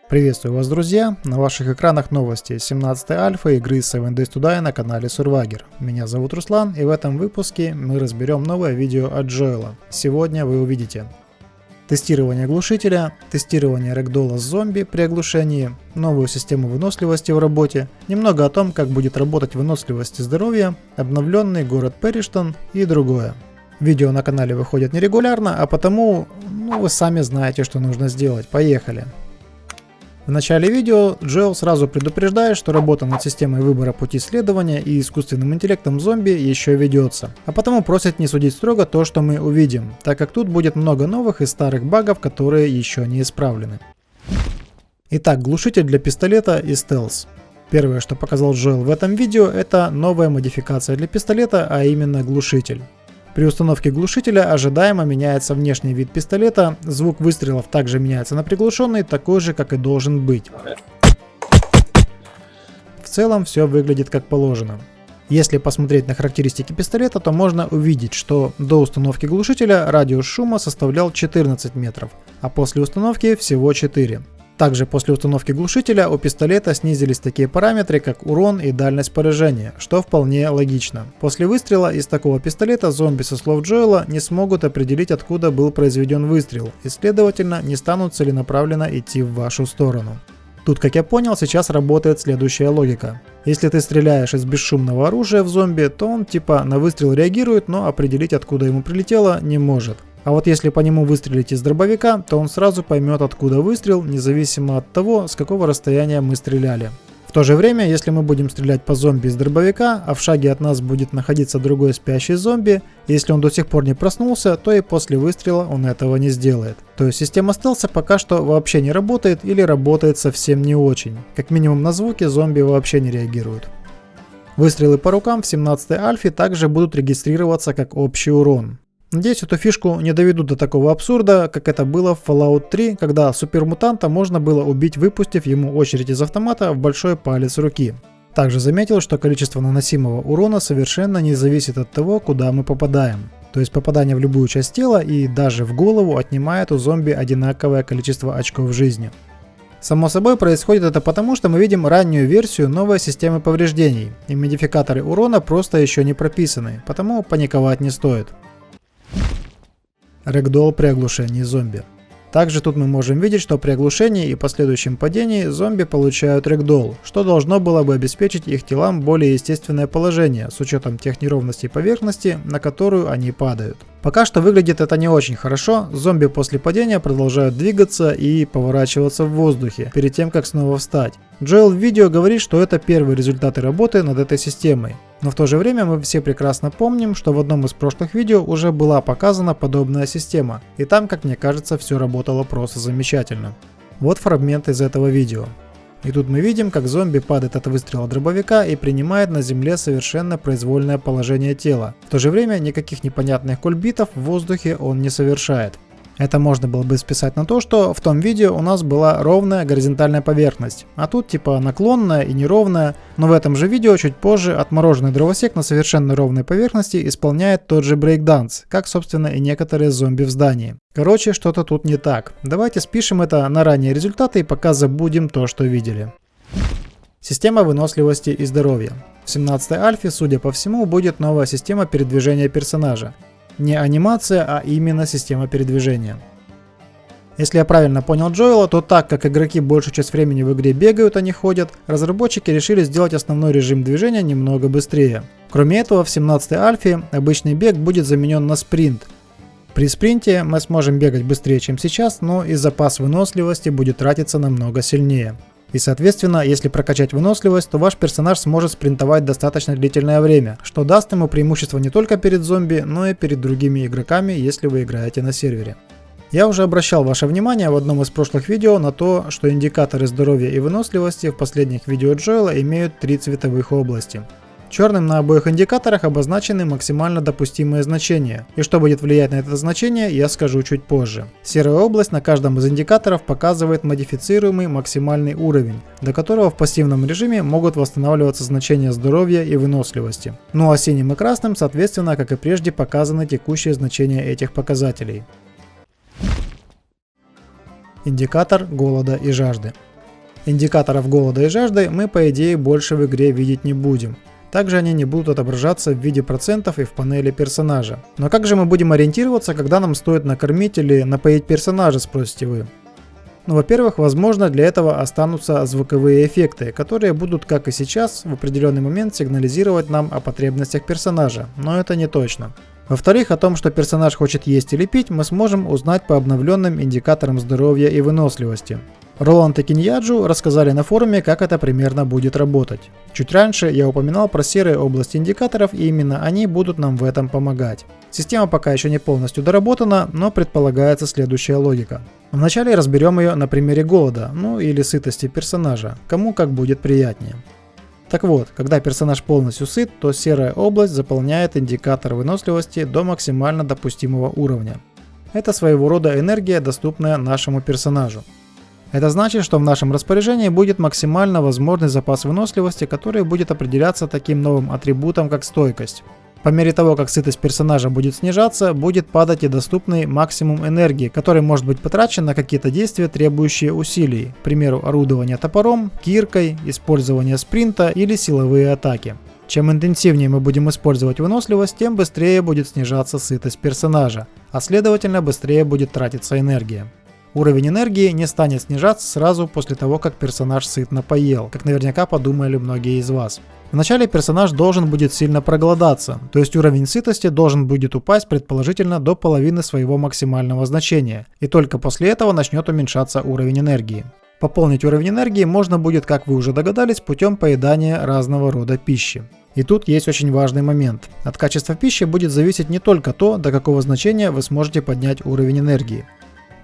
Приветствую вас, друзья! На ваших экранах новости 17 альфа игры 7 Days to Die на канале Survagor. Меня зовут Руслан, и в этом выпуске мы разберем новое видео от Джоэла. Сегодня вы увидите тестирование глушителя, тестирование рэгдолла с зомби при оглушении, новую систему выносливости в работе, немного о том, как будет работать выносливость и здоровье, обновленный город Перриштон и другое. Видео на канале выходят нерегулярно, а потому, вы сами знаете, что нужно сделать. Поехали! В начале видео Джоэл сразу предупреждает, что работа над системой выбора пути следования и искусственным интеллектом зомби еще ведется, а потому просит не судить строго то, что мы увидим, так как тут будет много новых и старых багов, которые еще не исправлены. Итак, глушитель для пистолета и стелс. Первое, что показал Джоэл в этом видео, это новая модификация для пистолета, а именно глушитель. При установке глушителя ожидаемо меняется внешний вид пистолета, звук выстрелов также меняется на приглушенный, такой же, как и должен быть. В целом все выглядит как положено. Если посмотреть на характеристики пистолета, то можно увидеть, что до установки глушителя радиус шума составлял 14 метров, а после установки всего 4. Также после установки глушителя у пистолета снизились такие параметры, как урон и дальность поражения, что вполне логично. После выстрела из такого пистолета зомби, со слов Джоэла, не смогут определить, откуда был произведен выстрел, и следовательно не станут целенаправленно идти в вашу сторону. Тут, как я понял, сейчас работает следующая логика. Если ты стреляешь из бесшумного оружия в зомби, то он типа на выстрел реагирует, но определить, откуда ему прилетело, не может. А вот если по нему выстрелить из дробовика, то он сразу поймет, откуда выстрел, независимо от того, с какого расстояния мы стреляли. В то же время, если мы будем стрелять по зомби из дробовика, а в шаге от нас будет находиться другой спящий зомби, если он до сих пор не проснулся, то и после выстрела он этого не сделает. То есть система стелса пока что вообще не работает или работает совсем не очень. Как минимум на звуки зомби вообще не реагируют. Выстрелы по рукам в 17 альфе также будут регистрироваться как общий урон. Надеюсь, эту фишку не доведут до такого абсурда, как это было в Fallout 3, когда супермутанта можно было убить, выпустив ему очередь из автомата в большой палец руки. Также заметил, что количество наносимого урона совершенно не зависит от того, куда мы попадаем. То есть попадание в любую часть тела и даже в голову отнимает у зомби одинаковое количество очков жизни. Само собой происходит это потому, что мы видим раннюю версию новой системы повреждений, и модификаторы урона просто еще не прописаны, потому паниковать не стоит. Рэгдолл при оглушении зомби. Также тут мы можем видеть, что при оглушении и последующем падении зомби получают рэгдолл, что должно было бы обеспечить их телам более естественное положение с учетом тех неровностей поверхности, на которую они падают. Пока что выглядит это не очень хорошо, зомби после падения продолжают двигаться и поворачиваться в воздухе, перед тем как снова встать. Джоэл в видео говорит, что это первые результаты работы над этой системой. Но в то же время мы все прекрасно помним, что в одном из прошлых видео уже была показана подобная система, и там, как мне кажется, все работало просто замечательно. Вот фрагмент из этого видео. И тут мы видим, как зомби падает от выстрела дробовика и принимает на земле совершенно произвольное положение тела. В то же время никаких непонятных кульбитов в воздухе он не совершает. Это можно было бы списать на то, что в том видео у нас была ровная горизонтальная поверхность, а тут типа наклонная и неровная, но в этом же видео чуть позже отмороженный дровосек на совершенно ровной поверхности исполняет тот же брейкданс, как собственно и некоторые зомби в здании. Короче, что-то тут не так. Давайте спишем это на ранние результаты и пока забудем то, что видели. Система выносливости и здоровья. В 17 альфе, судя по всему, будет новая система передвижения персонажа. Не анимация, а именно система передвижения. Если я правильно понял Джоэла, то так как игроки большую часть времени в игре бегают, а не ходят, разработчики решили сделать основной режим движения немного быстрее. Кроме этого, в 17 альфе обычный бег будет заменен на спринт. При спринте мы сможем бегать быстрее, чем сейчас, но и запас выносливости будет тратиться намного сильнее. И соответственно, если прокачать выносливость, то ваш персонаж сможет спринтовать достаточно длительное время, что даст ему преимущество не только перед зомби, но и перед другими игроками, если вы играете на сервере. Я уже обращал ваше внимание в одном из прошлых видео на то, что индикаторы здоровья и выносливости в последних видео Джоэла имеют 3 цветовых области. Черным на обоих индикаторах обозначены максимально допустимые значения, и что будет влиять на это значение, я скажу чуть позже. Серая область на каждом из индикаторов показывает модифицируемый максимальный уровень, до которого в пассивном режиме могут восстанавливаться значения здоровья и выносливости. Ну а синим и красным, соответственно, как и прежде, показаны текущие значения этих показателей. Индикатор голода и жажды. Индикаторов голода и жажды мы по идее больше в игре видеть не будем. Также они не будут отображаться в виде процентов и в панели персонажа. Но как же мы будем ориентироваться, когда нам стоит накормить или напоить персонажа, спросите вы? Ну, во-первых, возможно, для этого останутся звуковые эффекты, которые будут, как и сейчас, в определенный момент сигнализировать нам о потребностях персонажа, но это не точно. Во-вторых, о том, что персонаж хочет есть или пить, мы сможем узнать по обновленным индикаторам здоровья и выносливости. Роланд и Киньяджу рассказали на форуме, как это примерно будет работать. Чуть раньше я упоминал про серые области индикаторов, и именно они будут нам в этом помогать. Система пока еще не полностью доработана, но предполагается следующая логика. Вначале разберем ее на примере голода, ну или сытости персонажа, кому как будет приятнее. Так вот, когда персонаж полностью сыт, то серая область заполняет индикатор выносливости до максимально допустимого уровня. Это своего рода энергия, доступная нашему персонажу. Это значит, что в нашем распоряжении будет максимально возможный запас выносливости, который будет определяться таким новым атрибутом, как стойкость. По мере того, как сытость персонажа будет снижаться, будет падать и доступный максимум энергии, который может быть потрачен на какие-то действия, требующие усилий, к примеру, орудование топором, киркой, использование спринта или силовые атаки. Чем интенсивнее мы будем использовать выносливость, тем быстрее будет снижаться сытость персонажа, а следовательно быстрее будет тратиться энергия. Уровень энергии не станет снижаться сразу после того, как персонаж сытно поел, как наверняка подумали многие из вас. Вначале персонаж должен будет сильно проголодаться, то есть уровень сытости должен будет упасть предположительно до половины своего максимального значения, и только после этого начнет уменьшаться уровень энергии. Пополнить уровень энергии можно будет, как вы уже догадались, путем поедания разного рода пищи. И тут есть очень важный момент. От качества пищи будет зависеть не только то, до какого значения вы сможете поднять уровень энергии.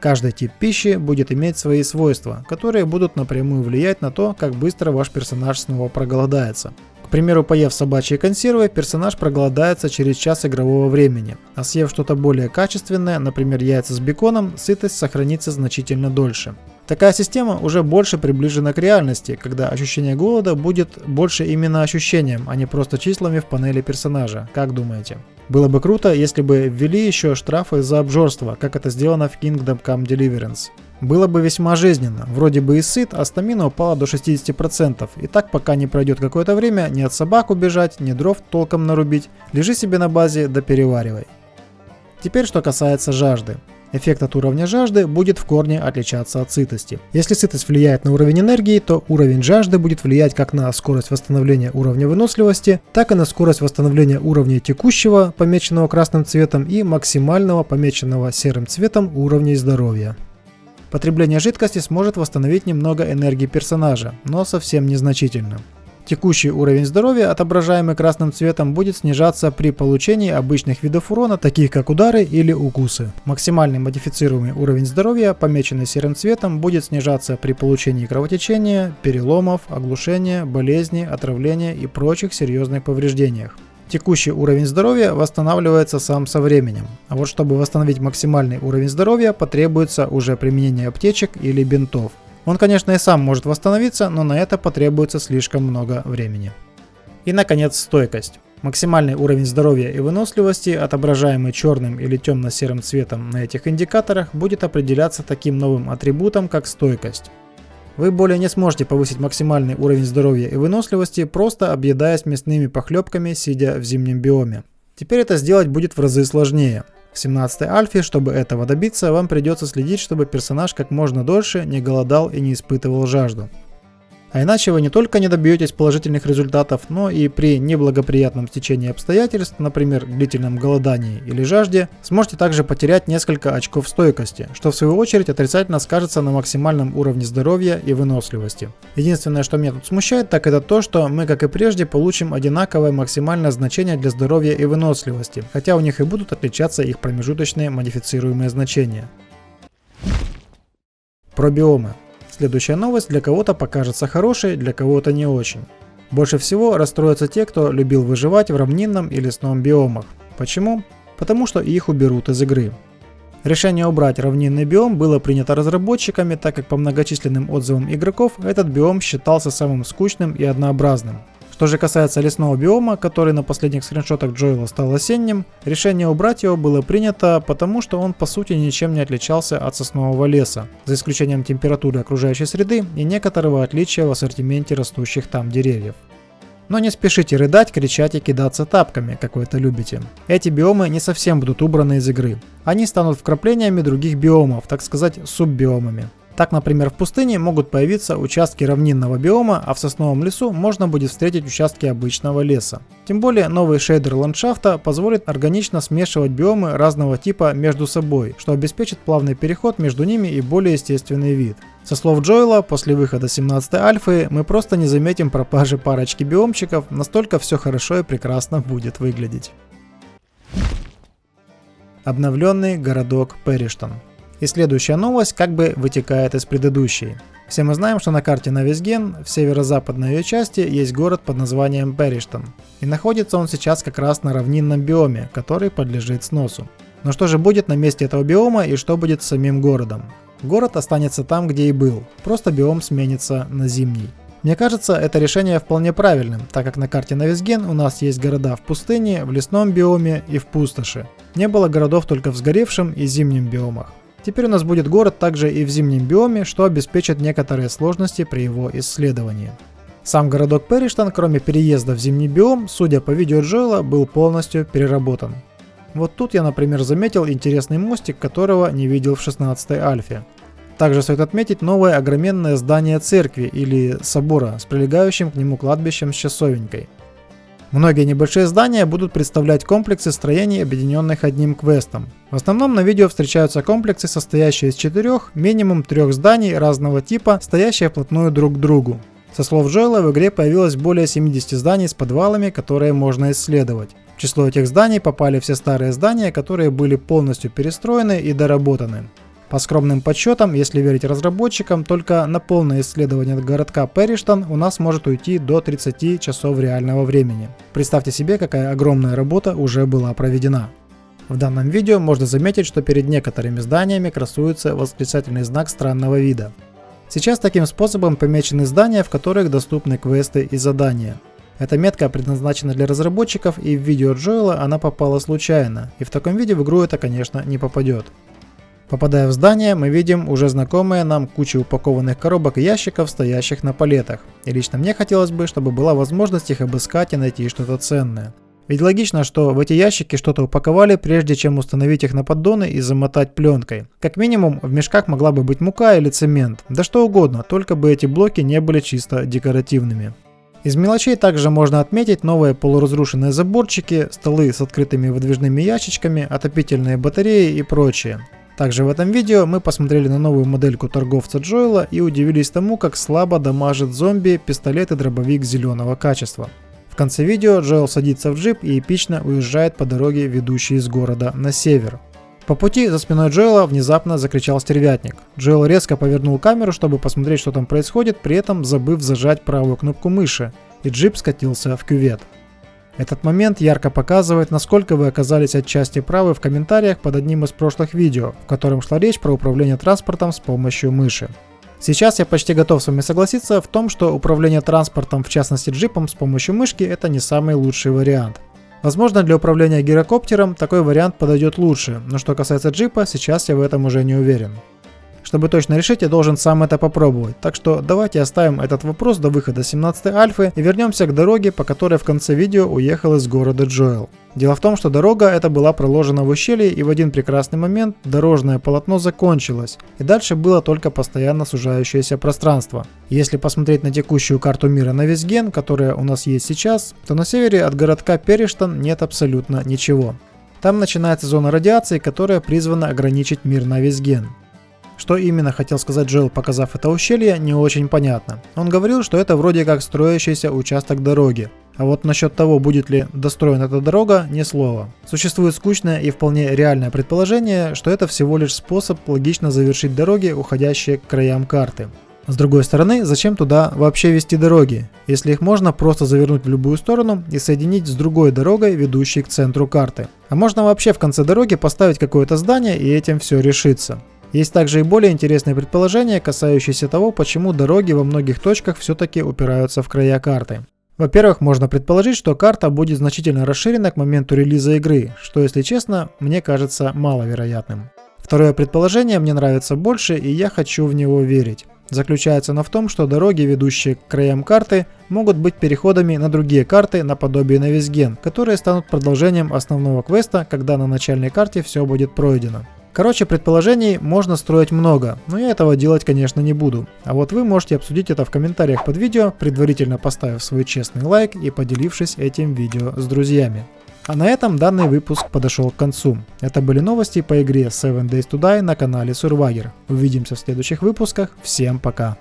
Каждый тип пищи будет иметь свои свойства, которые будут напрямую влиять на то, как быстро ваш персонаж снова проголодается. К примеру, поев собачьи консервы, персонаж проголодается через час игрового времени, а съев что-то более качественное, например яйца с беконом, сытость сохранится значительно дольше. Такая система уже больше приближена к реальности, когда ощущение голода будет больше именно ощущением, а не просто числами в панели персонажа. Как думаете? Было бы круто, если бы ввели еще штрафы за обжорство, как это сделано в Kingdom Come Deliverance. Было бы весьма жизненно, вроде бы и сыт, а стамина упала до 60%, и так пока не пройдет какое-то время, ни от собак убежать, ни дров толком нарубить, лежи себе на базе да переваривай. Теперь что касается жажды. Эффект от уровня жажды будет в корне отличаться от сытости. Если сытость влияет на уровень энергии, то уровень жажды будет влиять как на скорость восстановления уровня выносливости, так и на скорость восстановления уровня текущего, помеченного красным цветом, и максимального, помеченного серым цветом, уровня здоровья. Потребление жидкости сможет восстановить немного энергии персонажа, но совсем незначительно. Текущий уровень здоровья, отображаемый красным цветом, будет снижаться при получении обычных видов урона, таких как удары или укусы. Максимальный модифицируемый уровень здоровья, помеченный серым цветом, будет снижаться при получении кровотечения, переломов, оглушения, болезни, отравления и прочих серьезных повреждениях. Текущий уровень здоровья восстанавливается сам со временем, а вот чтобы восстановить максимальный уровень здоровья, потребуется уже применение аптечек или бинтов. Он, конечно, и сам может восстановиться, но на это потребуется слишком много времени. И, наконец, стойкость. Максимальный уровень здоровья и выносливости, отображаемый черным или темно-серым цветом на этих индикаторах, будет определяться таким новым атрибутом, как стойкость. Вы более не сможете повысить максимальный уровень здоровья и выносливости, просто объедаясь мясными похлебками, сидя в зимнем биоме. Теперь это сделать будет в разы сложнее. В 17-й альфе, чтобы этого добиться, вам придется следить, чтобы персонаж как можно дольше не голодал и не испытывал жажду. А иначе вы не только не добьетесь положительных результатов, но и при неблагоприятном стечении обстоятельств, например, длительном голодании или жажде, сможете также потерять несколько очков стойкости, что в свою очередь отрицательно скажется на максимальном уровне здоровья и выносливости. Единственное, что меня тут смущает, так это то, что мы, как и прежде, получим одинаковое максимальное значение для здоровья и выносливости, хотя у них и будут отличаться их промежуточные модифицируемые значения. Про биомы. Следующая новость для кого-то покажется хорошей, для кого-то не очень. Больше всего расстроятся те, кто любил выживать в равнинном и лесном биомах. Почему? Потому что их уберут из игры. Решение убрать равнинный биом было принято разработчиками, так как по многочисленным отзывам игроков этот биом считался самым скучным и однообразным. Что же касается лесного биома, который на последних скриншотах Джоэла стал осенним, решение убрать его было принято, потому что он по сути ничем не отличался от соснового леса, за исключением температуры окружающей среды и некоторого отличия в ассортименте растущих там деревьев. Но не спешите рыдать, кричать и кидаться тапками, как вы это любите. Эти биомы не совсем будут убраны из игры. Они станут вкраплениями других биомов, так сказать, суббиомами. Так, например, в пустыне могут появиться участки равнинного биома, а в сосновом лесу можно будет встретить участки обычного леса. Тем более новый шейдер ландшафта позволит органично смешивать биомы разного типа между собой, что обеспечит плавный переход между ними и более естественный вид. Со слов Джоэла, после выхода 17-й альфы мы просто не заметим пропажи парочки биомчиков, настолько все хорошо и прекрасно будет выглядеть. Обновленный городок Перриштон. И следующая новость как бы вытекает из предыдущей. Все мы знаем, что на карте Нависген в северо-западной ее части есть город под названием Перриштон. И находится он сейчас как раз на равнинном биоме, который подлежит сносу. Но что же будет на месте этого биома и что будет с самим городом? Город останется там, где и был, просто биом сменится на зимний. Мне кажется, это решение вполне правильным, так как на карте Нависген у нас есть города в пустыне, в лесном биоме и в пустоши. Не было городов только в сгоревшем и зимнем биомах. Теперь у нас будет город также и в зимнем биоме, что обеспечит некоторые сложности при его исследовании. Сам городок Перриштон, кроме переезда в зимний биом, судя по видео Джоэла, был полностью переработан. Вот тут я, например, заметил интересный мостик, которого не видел в 16-й альфе. Также стоит отметить новое огроменное здание церкви или собора с прилегающим к нему кладбищем с часовенькой. Многие небольшие здания будут представлять комплексы строений, объединенных одним квестом. В основном на видео встречаются комплексы, состоящие из 4, минимум 3 зданий разного типа, стоящие вплотную друг к другу. Со слов Джоэла, в игре появилось более 70 зданий с подвалами, которые можно исследовать. В число этих зданий попали все старые здания, которые были полностью перестроены и доработаны. По скромным подсчетам, если верить разработчикам, только на полное исследование городка Перриштон у нас может уйти до 30 часов реального времени. Представьте себе, какая огромная работа уже была проведена. В данном видео можно заметить, что перед некоторыми зданиями красуется восклицательный знак странного вида. Сейчас таким способом помечены здания, в которых доступны квесты и задания. Эта метка предназначена для разработчиков, и в видео Джоэла она попала случайно, и в таком виде в игру это, конечно, не попадет. Попадая в здание, мы видим уже знакомые нам кучи упакованных коробок и ящиков, стоящих на палетах. И лично мне хотелось бы, чтобы была возможность их обыскать и найти что-то ценное. Ведь логично, что в эти ящики что-то упаковали, прежде чем установить их на поддоны и замотать пленкой. Как минимум, в мешках могла бы быть мука или цемент, да что угодно, только бы эти блоки не были чисто декоративными. Из мелочей также можно отметить новые полуразрушенные заборчики, столы с открытыми выдвижными ящичками, отопительные батареи и прочее. Также в этом видео мы посмотрели на новую модельку торговца Джоэла и удивились тому, как слабо дамажит зомби пистолет и дробовик зеленого качества. В конце видео Джоэл садится в джип и эпично уезжает по дороге, ведущей из города на север. По пути за спиной Джоэла внезапно закричал стервятник. Джоэл резко повернул камеру, чтобы посмотреть, что там происходит, при этом забыв зажать правую кнопку мыши, и джип скатился в кювет. Этот момент ярко показывает, насколько вы оказались отчасти правы в комментариях под одним из прошлых видео, в котором шла речь про управление транспортом с помощью мыши. Сейчас я почти готов с вами согласиться в том, что управление транспортом, в частности джипом, с помощью мышки – это не самый лучший вариант. Возможно, для управления гирокоптером такой вариант подойдет лучше, но что касается джипа, сейчас я в этом уже не уверен. Чтобы точно решить, я должен сам это попробовать, так что давайте оставим этот вопрос до выхода 17-й альфы и вернемся к дороге, по которой в конце видео уехал из города Джоэл. Дело в том, что дорога эта была проложена в ущелье, и в один прекрасный момент дорожное полотно закончилось, и дальше было только постоянно сужающееся пространство. Если посмотреть на текущую карту мира Нависген, которая у нас есть сейчас, то на севере от городка Перриштон нет абсолютно ничего. Там начинается зона радиации, которая призвана ограничить мир Нависген. Что именно хотел сказать Джоэл, показав это ущелье, не очень понятно. Он говорил, что это вроде как строящийся участок дороги. А вот насчет того, будет ли достроена эта дорога, ни слова. Существует скучное и вполне реальное предположение, что это всего лишь способ логично завершить дороги, уходящие к краям карты. С другой стороны, зачем туда вообще вести дороги, если их можно просто завернуть в любую сторону и соединить с другой дорогой, ведущей к центру карты. А можно вообще в конце дороги поставить какое-то здание, и этим все решится. Есть также и более интересные предположения, касающиеся того, почему дороги во многих точках все-таки упираются в края карты. Во-первых, можно предположить, что карта будет значительно расширена к моменту релиза игры, что, если честно, мне кажется маловероятным. Второе предположение мне нравится больше, и я хочу в него верить. Заключается оно в том, что дороги, ведущие к краям карты, могут быть переходами на другие карты наподобие Навизген, которые станут продолжением основного квеста, когда на начальной карте все будет пройдено. Короче, предположений можно строить много, но я этого делать, конечно, не буду. А вот вы можете обсудить это в комментариях под видео, предварительно поставив свой честный лайк и поделившись этим видео с друзьями. А на этом данный выпуск подошел к концу. Это были новости по игре Seven Days to Die на канале Survivor. Увидимся в следующих выпусках. Всем пока!